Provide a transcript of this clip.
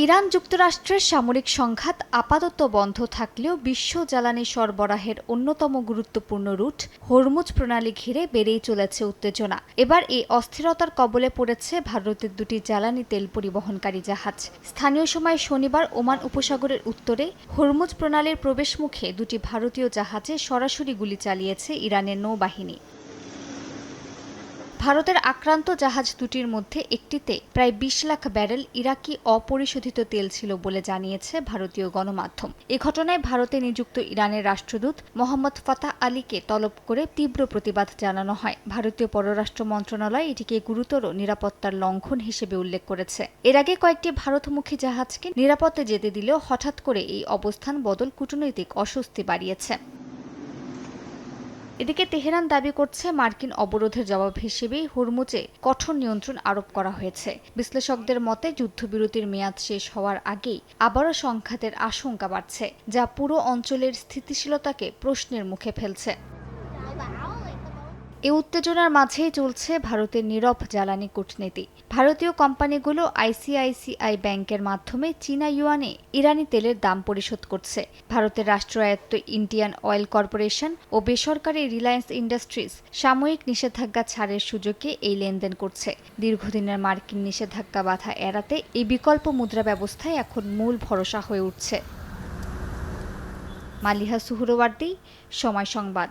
Iran যুক্তরাষ্ট্রের সামরিক সংঘাত আপাতত বন্ধ থাকলেও বিশ্ব জ্বালানি সরবরাহের অন্যতম গুরুত্বপূর্ণ রুট হরমুজ প্রণালী ঘিরে বেড়েই চলেছে উত্তেজনা। এবার এই অস্থিরতার কবলে পড়েছে ভারতের দুটি জ্বালানি তেল পরিবহনকারী জাহাজ। স্থানীয় সময় শনিবার ওমান উপসাগরের উত্তরে হরমুজ প্রণালীর প্রবেশমুখে দুটি ভারতীয় জাহাজে সরাসরি গুলি চালিয়েছে ইরানের নৌবাহিনী। ভারতের আক্রান্ত জাহাজ দুটির মধ্যে একটিতে প্রায় ২০ লাখ ব্যারেল ইরাকি অপরিশোধিত তেল ছিল বলে জানিয়েছে ভারতীয় গণমাধ্যম। এ ঘটনায় ভারতে নিযুক্ত ইরানের রাষ্ট্রদূত মোহাম্মদ ফাতাহ আলীকে তলব করে তীব্র প্রতিবাদ জানানো হয়। ভারতীয় পররাষ্ট্র মন্ত্রণালয় এটিকে গুরুতর নিরাপত্তার লঙ্ঘন হিসেবে উল্লেখ করেছে। এর আগে কয়েকটি ভারতমুখী জাহাজকে নিরাপদে যেতে দিলেও হঠাৎ করে এই অবস্থান বদল কূটনৈতিক অস্বস্তি বাড়িয়েছে। এদিকে তেহরান দাবি করছে মার্কিন অবরোধের জবাব হিসেবেই হরমুজে কঠোর নিয়ন্ত্রণ আরোপ করা হয়েছে। বিশ্লেষকদের মতে যুদ্ধবিরতির মেয়াদ শেষ হওয়ার আগেই আবারও সংঘাতের আশঙ্কা বাড়ছে, যা পুরো অঞ্চলের স্থিতিশীলতাকে প্রশ্নের মুখে ফেলছে। এ উত্তেজনার মাঝেই চলছে ভারতের নীরব জ্বালানি কূটনীতি। ভারতীয় কোম্পানিগুলো আইসিআইসিআই ব্যাংকের মাধ্যমে চীনা ইউয়ানে ইরানি তেলের দাম পরিশোধ করছে। ভারতের রাষ্ট্রায়ত্ত ইন্ডিয়ান অয়েল কর্পোরেশন ও বেসরকারি রিলায়েন্স ইন্ডাস্ট্রিজ সাময়িক নিষেধাজ্ঞা ছাড়ের সুযোগে এই লেনদেন করছে। দীর্ঘদিনের মার্কিন নিষেধাজ্ঞা বাধা এড়াতে এই বিকল্প মুদ্রা ব্যবস্থায় এখন মূল ভরসা হয়ে উঠছে। মালিহা সুহরওয়ার্দী, সময় সংবাদ।